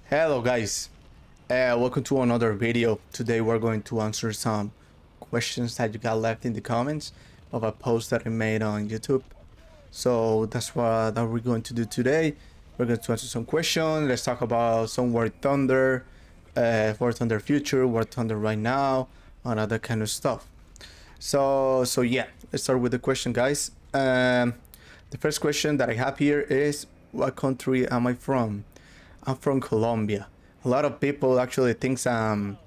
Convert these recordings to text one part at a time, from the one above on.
Hello guys, welcome to another video. Today we're going to answer some questions that you got left in the comments of a post that I made on YouTube. So that's what that we're going to do today. We're going to answer some questions. Let's talk about some War Thunder, War Thunder Future, War Thunder right now, and other kind of stuff. So yeah, let's start with the question, guys. The first question that I have here is, what country am I from? I'm from Colombia. A lot of people actually thinks I'm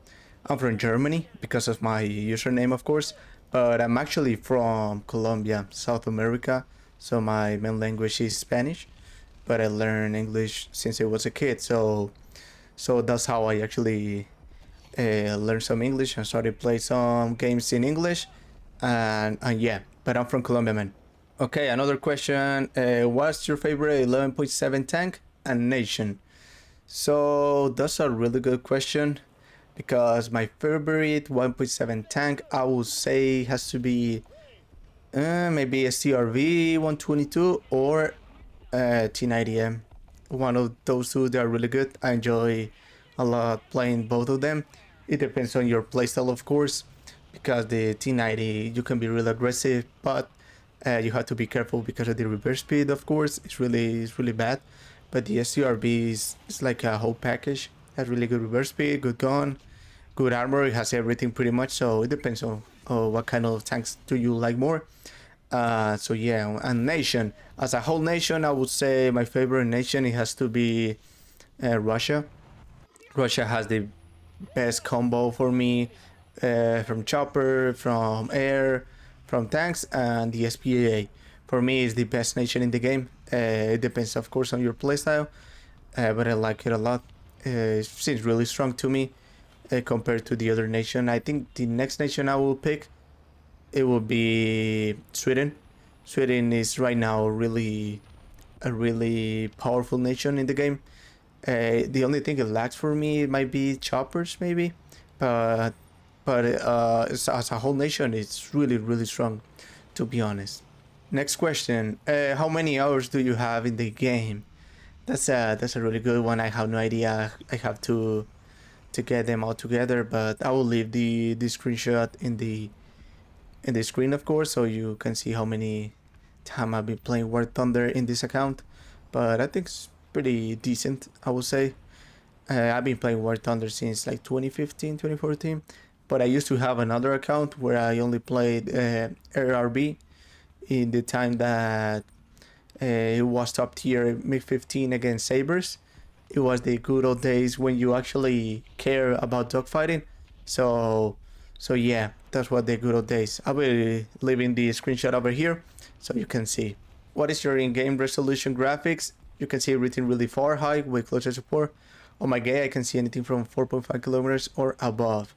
from Germany because of my username, of course, but I'm actually from Colombia, South America. So my main language is Spanish, but I learned English since I was a kid. So that's how I actually learned some English and started play some games in English. And yeah, but I'm from Colombia, man. Okay, another question. What's your favorite 11.7 tank and nation? So that's a really good question because my favorite 1.7 tank I would say has to be maybe a CRV 122 or T90M. One of those two, they are really good. I enjoy a lot playing both of them. It depends on your playstyle, of course, because the T90 you can be really aggressive, but you have to be careful because of the reverse speed. Of course, it's really bad. But the SCRB is like a whole package. It has really good reverse speed, good gun, good armor. It has everything pretty much. So it depends on what kind of tanks do you like more. So yeah, and nation as a whole nation, I would say my favorite nation it has to be Russia. Russia has the best combo for me from chopper, from air, from tanks, and the SPA. For me, is the best nation in the game. It depends, of course, on your playstyle, but I like it a lot. It seems really strong to me compared to the other nation. I think the next nation I will pick it will be Sweden. Sweden is right now really a really powerful nation in the game. The only thing it lacks for me might be choppers, maybe, but as a whole nation, it's really strong, to be honest. Next question: how many hours do you have in the game? That's a really good one. I have no idea. I have to get them all together, but I will leave the screenshot in the screen, of course, so you can see how many time I've been playing War Thunder in this account. But I think it's pretty decent, I would say. I've been playing War Thunder since like 2015, 2014. But I used to have another account where I only played RRB in the time that it was top tier MiG 15 against Sabres. It was the good old days when you actually care about dogfighting. So, so yeah, that's what the good old days. I will be leaving the screenshot over here so you can see. What is your in-game resolution graphics? You can see everything really far high with closer support. On my game, I can see anything from 4.5 kilometers or above.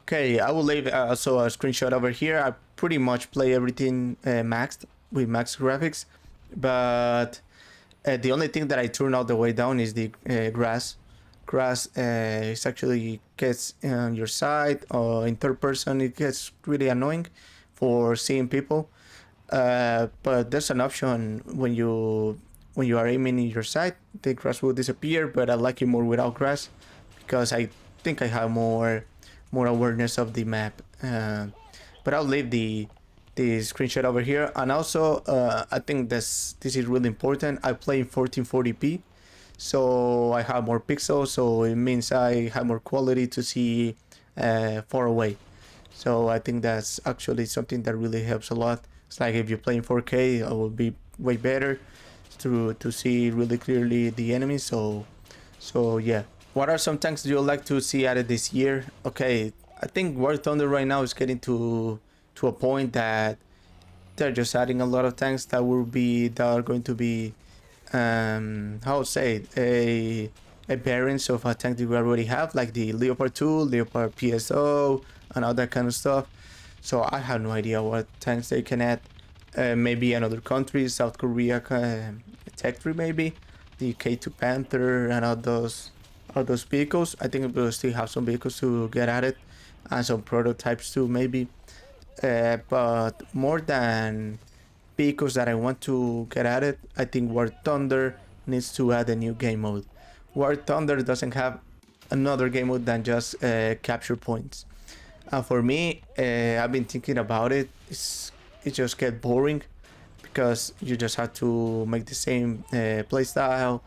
Okay, I will leave also a screenshot over here. I pretty much play everything maxed with max graphics, but the only thing that I turn all the way down is the grass. Grass is actually gets on your side or in third person. It gets really annoying for seeing people. But there's an option when you are aiming in your sight, the grass will disappear. But I like it more without grass because I think I have more awareness of the map. But I'll leave the screenshot over here, and also I think this is really important. I play in 1440p, so I have more pixels, so it means I have more quality to see far away. So I think that's actually something that really helps a lot. It's like if you're playing 4K, it will be way better to see really clearly the enemies. So yeah. What are some tanks you would like to see added this year? Okay, I think War Thunder right now is getting to a point that they're just adding a lot of tanks that are going to be how to say it, a variance of a tank that we already have, like the Leopard 2, Leopard PSO, and all that kind of stuff. So I have no idea what tanks they can add. Maybe another country, South Korea, Tech 3 maybe, the K2 Panther, and all those vehicles. I think we'll still have some vehicles to get added, and some prototypes too maybe. But more than vehicles that I want to get added, I think War Thunder needs to add a new game mode. War Thunder doesn't have another game mode than just capture points. And for me, I've been thinking about it. It just get boring because you just have to make the same playstyle,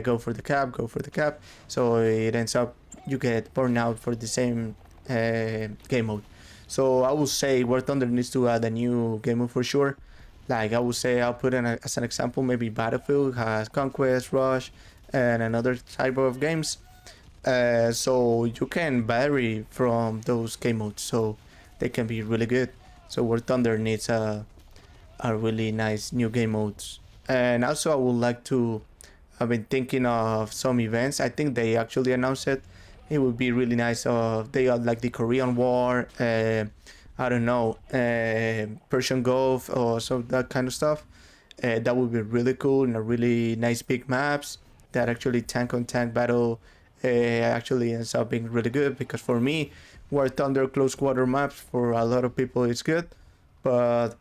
go for the cap, go for the cap. So it ends up you get burned out for the same game mode. So I would say War Thunder needs to add a new game mode for sure. Like I would say, I'll put in as an example, maybe Battlefield has Conquest, Rush, and another type of games. So you can vary from those game modes, so they can be really good. So War Thunder needs a really nice new game modes. And also, I would like to. I've been thinking of some events. I think they actually announced it. It would be really nice. They are like the Korean War. I don't know, Persian Gulf or so that kind of stuff. That would be really cool and a really nice big maps that actually tank on tank battle actually ends up being really good, because for me, War Thunder close quarter maps for a lot of people is good, but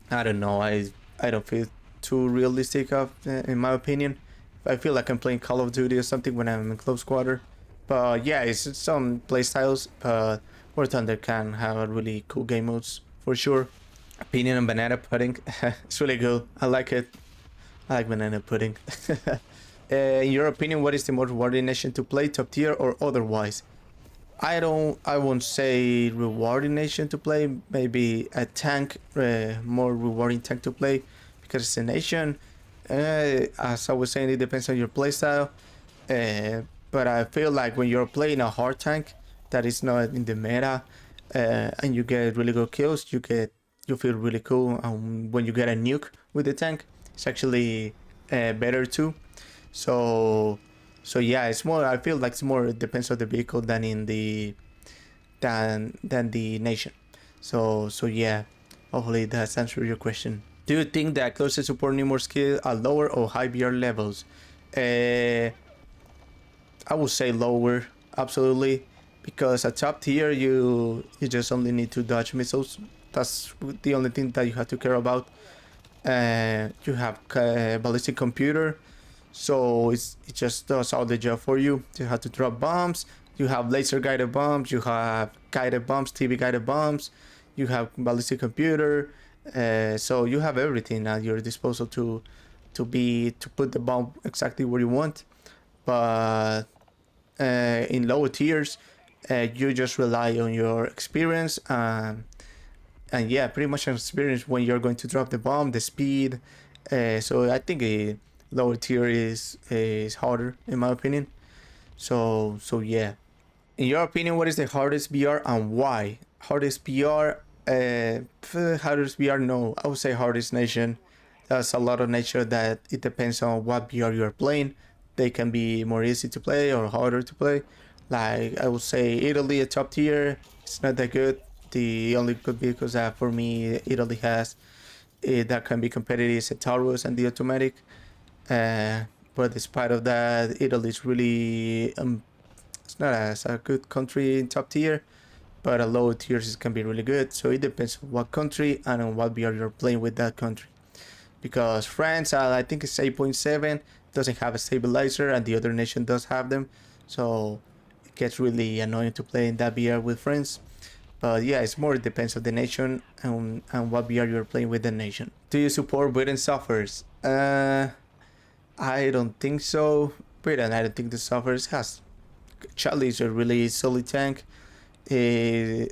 I don't know, I don't feel too realistic of in my opinion. I feel like I'm playing Call of Duty or something when I'm in close quarter. But yeah, it's some playstyles, but War Thunder can have a really cool game modes for sure. Opinion on banana pudding. It's really good. I like it. I like banana pudding. In your opinion, what is the most rewarding nation to play, top tier or otherwise? I won't say rewarding nation to play. Maybe a tank, more rewarding tank to play, because it's a nation. As I was saying, it depends on your playstyle. But I feel like when you're playing a hard tank that is not in the meta, and you get really good kills, you feel really cool. And when you get a nuke with the tank, it's actually better too. So yeah, it's more. I feel like it's more. It depends on the vehicle than in the than the nation. So yeah. Hopefully that's answered your question. Do you think that closer support need more skill at lower or high BR levels? I would say lower, absolutely, because at top tier you just only need to dodge missiles. That's the only thing that you have to care about. You have ballistic computer, so it just does all the job for you. You have to drop bombs. You have laser guided bombs. You have guided bombs, TV guided bombs. You have ballistic computer. So you have everything at your disposal to put the bomb exactly where you want. But in lower tiers, you just rely on your experience, and yeah, pretty much experience when you're going to drop the bomb, the speed. So I think a lower tier is harder in my opinion. So yeah. In your opinion, what is the hardest BR and why? Hardest BR, hardest BR, no, I would say hardest nation. There's a lot of nature that it depends on what BR you're playing. They can be more easy to play or harder to play. Like I would say Italy, a top tier, it's not that good. The only good vehicles that for me Italy has that can be competitive is a Taurus and the automatic. But despite of that, Italy is really it's not as a good country in top tier, but at lower tiers it can be really good. So it depends on what country and on what BR you're playing with that country. Because France, I think it's 8.7, doesn't have a stabilizer, and the other nation does have them. So it gets really annoying to play in that BR with France. But yeah, it's more, it depends on the nation and what BR you're playing with the nation. Do you support Britain softwares? I don't think so. Britain, I don't think the softwares has. Charlie is a really solid tank. The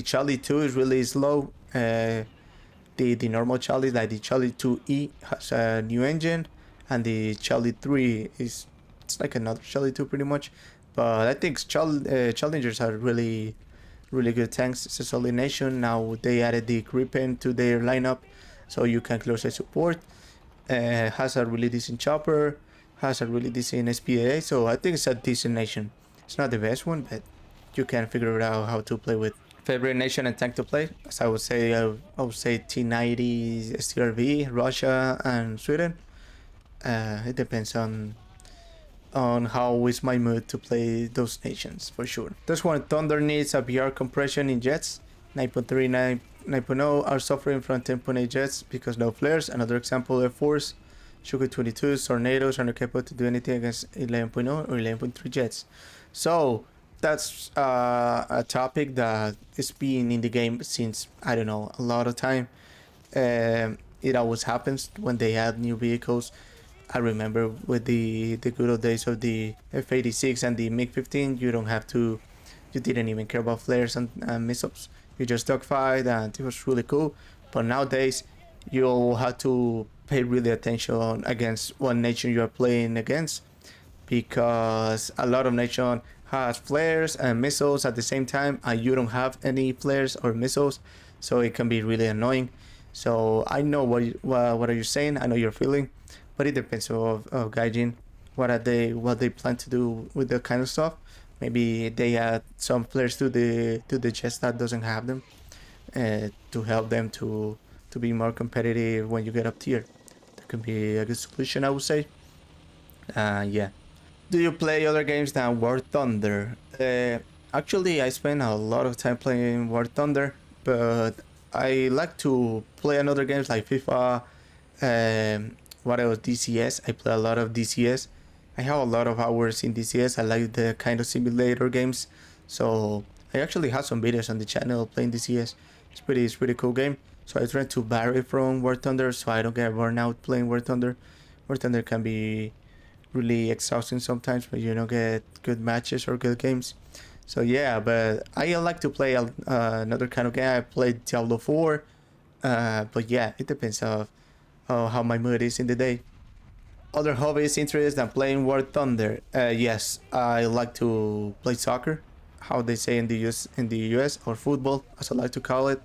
Charlie 2 is really slow. The normal Charlie, like the Charlie 2E, has a new engine, and the Charlie 3 it's like another Charlie 2 pretty much. But I think Challengers are really good tanks. It's a solid nation. Now they added the Gripen to their lineup, so you can closer support. Has a really decent chopper, has a really decent SPA, so I think it's a decent nation. It's not the best one, but you can figure it out how to play with. Favorite nation and tank to play? As I would say T90, STRV, Russia, and Sweden. It depends on how is my mood to play those nations for sure. This one, Thunder needs a BR compression in jets. 9.3, 9.0 are suffering from 10.8 jets because no flares. Another example, Air Force Sugar 22s, Tornadoes are not capable to do anything against 11.0 or 11.3 jets. So that's a topic that has been in the game since, I don't know, a lot of time. It always happens when they add new vehicles. I remember with the good old days of the F-86 and the MiG-15, you didn't even care about flares and missiles. You just dogfight and it was really cool. But nowadays, you have to pay really attention against what nation you are playing against, because a lot of nation has flares and missiles at the same time and you don't have any flares or missiles, so it can be really annoying. So I know what are you saying, I know you're feeling, but it depends of Gaijin, what they plan to do with that kind of stuff. Maybe they add some flares to the chest that doesn't have them, to help them to be more competitive when you get up tier. That could be a good solution, I would say. Yeah. Do you play other games than War Thunder? Actually, I spend a lot of time playing War Thunder, but I like to play another games like FIFA. What else? DCS. I play a lot of DCS. I have a lot of hours in DCS. I like the kind of simulator games, so I actually have some videos on the channel playing DCS. It's pretty cool game. So I try to vary from War Thunder so I don't get burned out playing War Thunder. War Thunder can be really exhausting sometimes, but you don't get good matches or good games. So yeah, but I like to play another kind of game. I played Diablo 4, but yeah, it depends of how my mood is in the day. Other hobbies, interests than playing War Thunder. Yes, I like to play soccer, how they say in the US, or football, as I like to call it.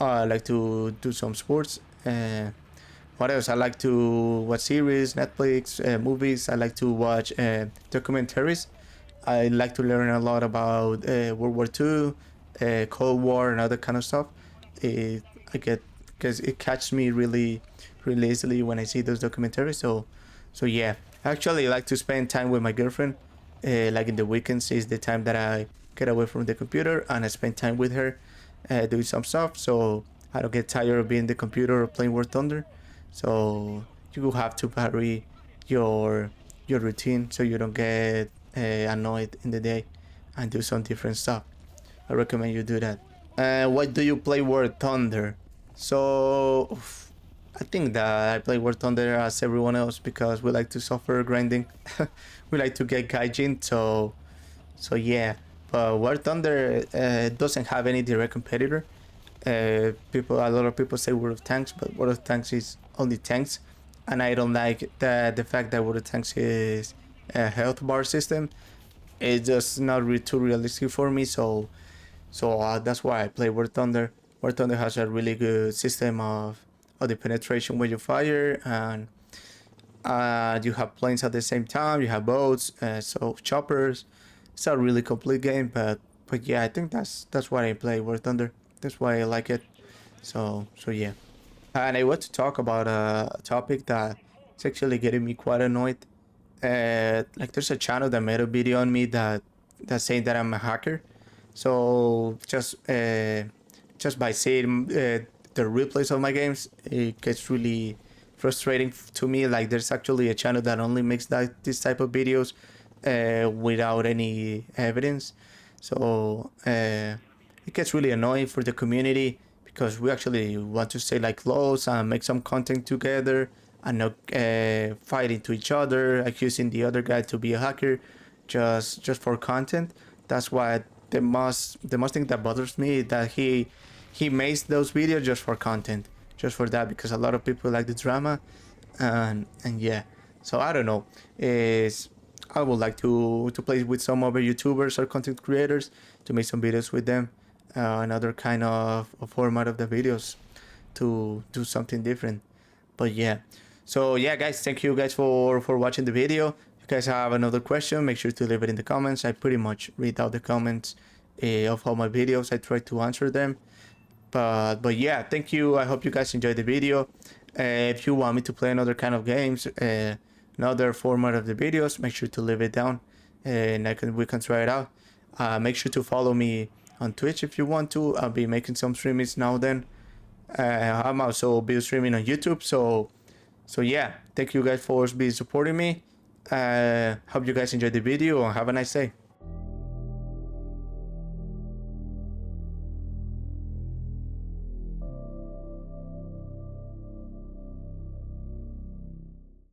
I like to do some sports. What else? I like to watch series, Netflix, movies. I like to watch documentaries. I like to learn a lot about World War II, Cold War, and other kind of stuff. It, I get because it catches me really easily when I see those documentaries. So yeah. Actually, I like to spend time with my girlfriend. Like in the weekends is the time that I get away from the computer and I spend time with her, doing some stuff. So I don't get tired of being in the computer or playing War Thunder. So you will have to vary your your routine so you don't get annoyed in the day and do some different stuff. I recommend you do that. Why do you play War Thunder? So I think that I play War Thunder as everyone else because we like to suffer grinding. We like to get gaijin, so yeah. But War Thunder doesn't have any direct competitor. A lot of people say World of Tanks, but World of Tanks is only tanks, and I don't like the fact that World of Tanks is a health bar system. It's just not too realistic for me, so that's why I play War Thunder. War Thunder has a really good system of the penetration when you fire, and you have planes at the same time. You have boats, so choppers. It's a really complete game, but yeah, I think that's why I play War Thunder. That's why I like it. So yeah. And I want to talk about a topic that is actually getting me quite annoyed. Like there's a channel that made a video on me that's saying that I'm a hacker. So just by seeing the replays of my games, it gets really frustrating to me. Like there's actually a channel that only makes this type of videos without any evidence. So it gets really annoying for the community because we actually want to stay like close and make some content together and not fight into each other, accusing the other guy to be a hacker just for content. That's why the most thing that bothers me is that he makes those videos just for content, just for that, because a lot of people like the drama, and yeah. So I don't know. Is I would like to play with some other YouTubers or content creators to make some videos with them, another kind of format of the videos to do something different. But yeah, so yeah, guys, thank you guys for watching the video. If you guys have another question, make sure to leave it in the comments. I pretty much read out the comments of all my videos. I try to answer them. But yeah, thank you. I hope you guys enjoyed the video. If you want me to play another kind of games, another format of the videos, make sure to leave it down, and we can try it out. Make sure to follow me on Twitch if you want to. I'll be making some streamings now then. I'm also be streaming on YouTube, so yeah. Thank you guys for be supporting me. Hope you guys enjoyed the video and have a nice day.